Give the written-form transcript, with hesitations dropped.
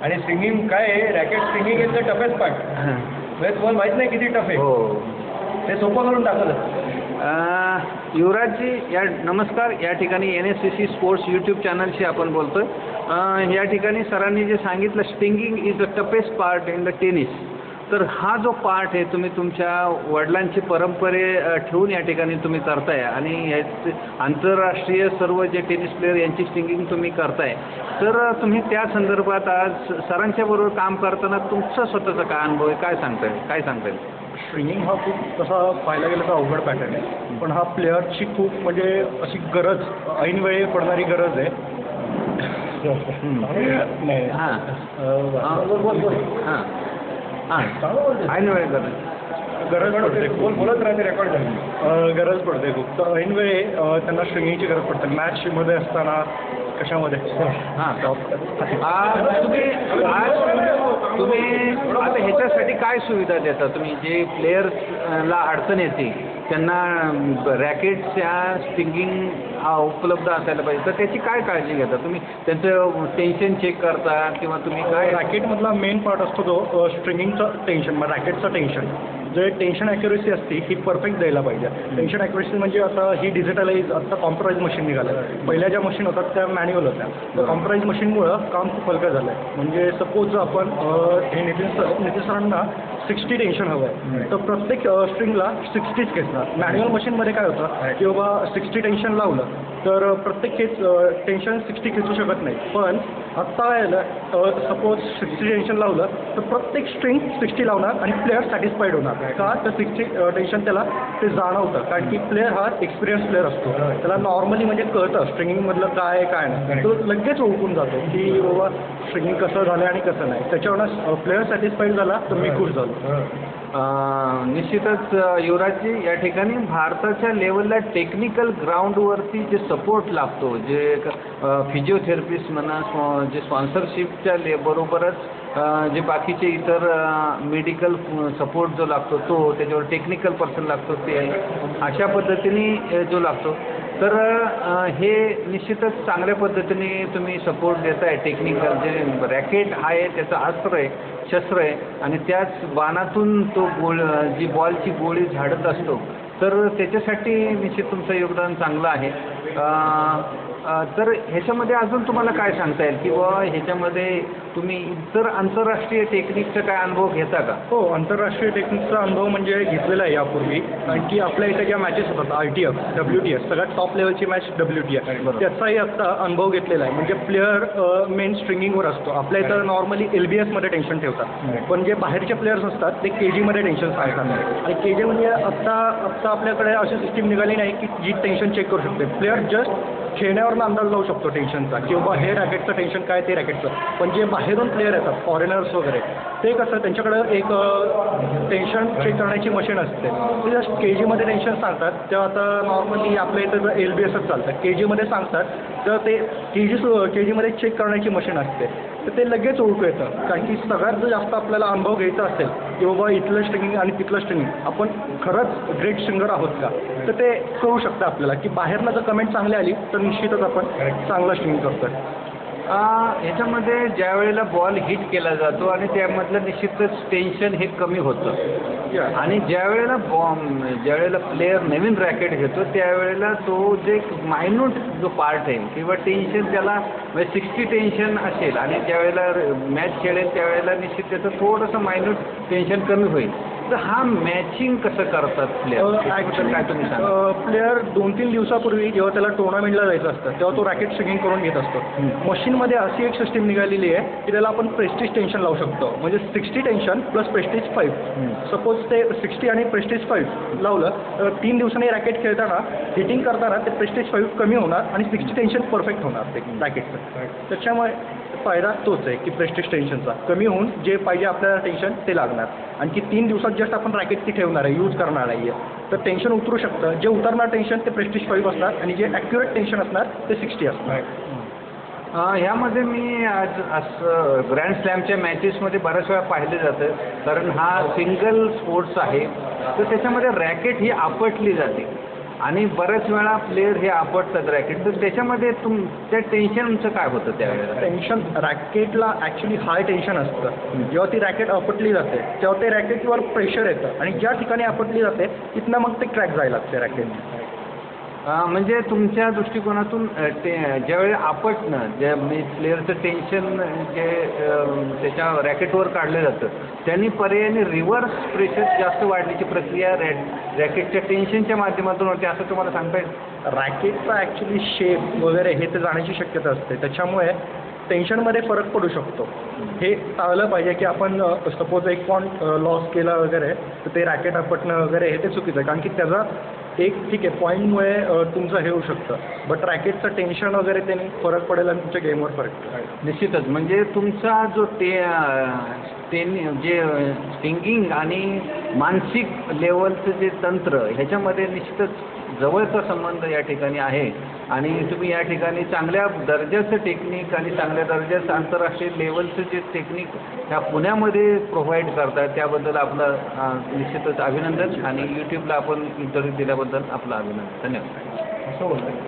आणि स्विंगिंग काय आहे, racket swinging is the toughest part. म्हणजे तुम्हाला माहीत नाही किती टफ आहे. हो, ते सोपं करून टाकलं. युवराजजी नमस्कार. या ठिकाणी NSCC स्पोर्ट्स यूट्यूब चॅनलशी आपण बोलतोय. या ठिकाणी सरांनी जे सांगितलं stinging is the toughest part in the tennis. तर हा जो पार्ट आहे तुम्ही तुमच्या वडिलांची परंपरे ठेवून या ठिकाणी तुम्ही करताय आणि आंतरराष्ट्रीय सर्व जे टेनिस प्लेयर यांची स्टिंगिंग तुम्ही करताय. तर तुम्ही त्या संदर्भात आज सरांच्या बरोबर काम करताना तुमचा स्वतःचा काय अनुभव आहे, काय सांगता येईल? स्विंगिंग हा खूप तसा पाहायला गेलं तर अवघड पॅटर्न आहे, पण हा प्लेअरची खूप म्हणजे अशी गरज, ऐनवेळी पडणारी गरज आहे. नाही हां ऐनवेळी गरज पडते, बोलत राहते, रेकॉर्ड झाली. गरज पडते खूप. तर ऐनवेळी त्यांना स्विंगिंगची गरज पडते. मॅचमध्ये असताना कशामध्ये हां तुम्ही आता ह्याच्यासाठी काय सुविधा देता तुम्ही? जे प्लेयर्सला अडचण येते त्यांना रॅकेट्सच्या स्टिंगिंग उपलब्ध असायला पाहिजे, तर त्याची काय काळजी घेता तुम्ही? त्यांचं टेन्शन चेक करता किंवा तुम्ही काय? रॅकेटमधला मेन पार्ट असतो तो स्ट्रिंगिंगचं टेन्शन, मग रॅकेटचं टेन्शन. जे टेन्शन ॲक्युरेसी असते ही परफेक्ट द्यायला पाहिजे. टेन्शन ॲक्युरेसी म्हणजे आता ही डिजिटलाइज, आता कॉम्प्युटराइज मशीन निघालं. पहिल्या ज्या मशीन होतात त्या मॅन्युअल होत्या. तर कॉम्प्युटराइज मशीनमुळं काम खूप हलकं झालं आहे. म्हणजे सपोज आपण हे नितीन सरांना 60 टेन्शन हवं आहे, तर प्रत्येक स्ट्रिंगला 60च खेचणार. मॅन्युअल मशीनमध्ये काय होतं की बाबा 60 टेन्शन लावलं तर प्रत्येक टेन्शन 60 खेचू शकत नाही. पण आत्ता यायला सपोज 60 टेन्शन लावलं तर प्रत्येक स्ट्रिंग 60 लावणार आणि प्लेअर सॅटिस्फाईड होणार. का तर 60 टेन्शन त्याला ते जाणवतं, कारण की प्लेअर हा एक्सपिरियन्स प्लेअर असतो. त्याला नॉर्मली म्हणजे कळतं स्ट्रिंगिंगमधलं काय काय नाही. तो लगेच ओळखून जातो की बाबा स्ट्रिंगिंग कसं झालं आणि कसं नाही. त्याच्यावरच प्लेअर सॅटिस्फाईड झाला तर मी खुश झालो. निश्चितच युवराजजी, या ठिकाणी भारताच्या लेवलला टेक्निकल ग्राउंडवरती जे सपोर्ट लागतो, जे फिजिओथेरपिस्ट म्हणा, जे स्पॉन्सरशिपच्या बरोबरच जे बाकीचे इतर मेडिकल सपोर्ट जो लागतो तो, त्याच्यावर टेक्निकल पर्सन लागतो ते, अशा पद्धतीने जो लागतो. तर हे निश्चितच चांगल्या पद्धतीने तुम्ही सपोर्ट देताय. टेक्निकल जे रॅकेट आहे त्याचं अस्त्र आहे, शस्त्र आहे, आणि त्याच बाणातून तो जी बॉलची गोळी झाडत असतो. तर त्याच्यासाठी निश्चित तुमचं योगदान चांगलं आहे. तर ह्याच्यामध्ये अजून तुम्हाला काय सांगता येईल की बाबा ह्याच्यामध्ये तुम्ही इतर आंतरराष्ट्रीय टेक्निकचा काय अनुभव घेता का? हो, आंतरराष्ट्रीय टेक्निकचा अनुभव म्हणजे घेतलेला आहे यापूर्वी. कारण की आपल्या इथे ज्या मॅचेस होतात RTF, WTF, सगळ्यात टॉप लेवलची मॅच WTF, त्याचाही आता अनुभव घेतलेला आहे. म्हणजे प्लेअर मेन स्ट्रिंगिंगवर असतो. आपल्या इथं नॉर्मली LBSमध्ये टेन्शन ठेवतात, पण जे बाहेरचे प्लेयर्स असतात ते KGमध्ये टेन्शन सांगतात. आणि KG म्हणजे आत्ता आपल्याकडे अशी सिस्टीम निघाली नाही की जी टेन्शन चेक करू शकते. प्लेअर जस्ट खेळण्यावरनं अंदाज लावू शकतो टेन्शनचा, किंवा हे रॅकेटचं टेन्शन काय ते रॅकेटचं. पण जे बाहेरून प्लेयर येतात फॉरेनर्स वगैरे, ते कसं त्यांच्याकडं एक टेन्शन चेक करण्याची मशीन असते. ते जस्ट KGमध्ये टेन्शन सांगतात. तेव्हा आता नॉर्मली आपल्या इथं LBSच चालतं, KGमध्ये सांगतात तर ते KGमध्ये चेक करण्याची मशीन असते. तर ते लगेच ओळखू येतं. कारण की सगळ्यात जास्त आपल्याला अनुभव घ्यायचा असेल की बाबा इथलं स्ट्रिंगिंग आणि तिथलं स्ट्रिंगिंग आपण खरंच ग्रेट सिंगर आहोत का, तर ते कळू शकतं आपल्याला. की बाहेरनं जर कमेंट चांगली आली तर निश्चितच आपण चांगला स्ट्रिंगिंग करतोय. ह्याच्यामध्ये ज्या वेळेला बॉल हिट केला जातो आणि त्यामधलं निश्चितच टेन्शन हे कमी होतं, आणि ज्यावेळेला प्लेयर नवीन रॅकेट घेतो त्यावेळेला तो जे मायन्यूट जो पार्ट आहे किंवा टेन्शन त्याला म्हणजे 60 टेन्शन असेल, आणि ज्यावेळेला मॅच खेळेल त्यावेळेला निश्चित त्याचं थोडंसं मायन्यूट टेन्शन कमी होईल. तर हा मॅचिंग कसं करतात प्लेयर? ॲक्च्युली काय तुम्ही सांगा? प्लेअर 2-3 दिवसापूर्वी जेव्हा त्याला टुर्नामेंटला जायचं असतं तेव्हा तो रॅकेट स्ट्रिंगिंग करून घेत असतो. मशीनमध्ये अशी एक सिस्टीम निघालेली आहे की त्याला आपण प्रेस्टिज टेन्शन लावू शकतो. म्हणजे 60 टेन्शन प्लस प्रेस्टिज 5. सपोज ते 60 आणि प्रेस्टिज 5 लावलं तर 3 दिवसांनी रॅकेट खेळताना हिटिंग करताना ते प्रेस्टिज 5 कमी होणार आणि 60 टेन्शन परफेक्ट होणार ते रॅकेटचं. त्याच्यामुळे फायदा तोच आहे की प्रेस्टिज टेन्शनचा कमी होऊन जे पाहिजे आपल्याला टेन्शन ते लागणार. आणखी 3 दिवसात जस्ट आपण रॅकेट ती ठेवणार आहे, यूज करणार आहे, तर टेन्शन उतरू शकतं. जे उतरणार टेन्शन ते प्रेस्टिज 5 असणार आणि जे ॲक्युरेट टेन्शन असणार ते 60 असणार. ह्यामध्ये मी आज असं ग्रँड स्लॅमच्या मॅचेसमध्ये बऱ्याच वेळा पाहिले जातं, कारण हा सिंगल स्पोर्ट्स आहे, तर त्याच्यामध्ये रॅकेट ही आपटली जाते. आणि बऱ्याच वेळा प्लेयर हे आपटतात रॅकेट, तर त्याच्यामध्ये त्या टेन्शनचं काय होतं त्यावेळेला? टेन्शन रॅकेटला ॲक्च्युली हाय टेन्शन असतं. जेव्हा ती रॅकेट आपटली जाते तेव्हा ते रॅकेटवर प्रेशर येतं आणि ज्या ठिकाणी आपटली जाते तिथनं मग ते क्रॅक जायला लागते रॅकेट. म्हणजे तुमच्या दृष्टिकोनातून ज्यावेळी आपटणं जे प्लेअरचं टेन्शन जे त्याच्या रॅकेटवर काढलं जातं त्यांनी पर्यायाने रिव्हर्स प्रेशर जास्त वाढण्याची प्रक्रिया रॅकेटच्या टेन्शनच्या माध्यमातून होते असं तुम्हाला सांगता येईल? रॅकेटचा ॲक्च्युली शेप वगैरे हे ते जाण्याची शक्यता असते, त्याच्यामुळे टेन्शनमध्ये फरक पडू शकतो. हे टाळलं पाहिजे की आपण सपोज एक पॉईंट लॉस केला वगैरे तर ते रॅकेट आपटणं वगैरे हे ते चुकीचं आहे, कारण की त्याचा एक ठीक आहे पॉईंटमुळे तुमचं हे होऊ शकतं, बट रॅकेटचं टेन्शन वगैरे त्याने फरक पडेल आणि तुमच्या गेमवर फरक पडेल. निश्चितच. म्हणजे तुमचा जो जे स्टिंगिंग आणि मानसिक लेवलचं जे तंत्र ह्याच्यामध्ये निश्चितच जवळचा संबंध या ठिकाणी आहे आणि तुम्ही या ठिकाणी चांगल्या दर्जाचं टेक्निक आणि चांगल्या दर्जाचं आंतरराष्ट्रीय लेवलचं जे टेक्निक ह्या पुण्यामध्ये प्रोव्हाइड करतात त्याबद्दल आपलं निश्चितच अभिनंदन आणि यूट्यूबला आपण इंटरव्ह्यू दिल्याबद्दल आपलं अभिनंदन. धन्यवाद.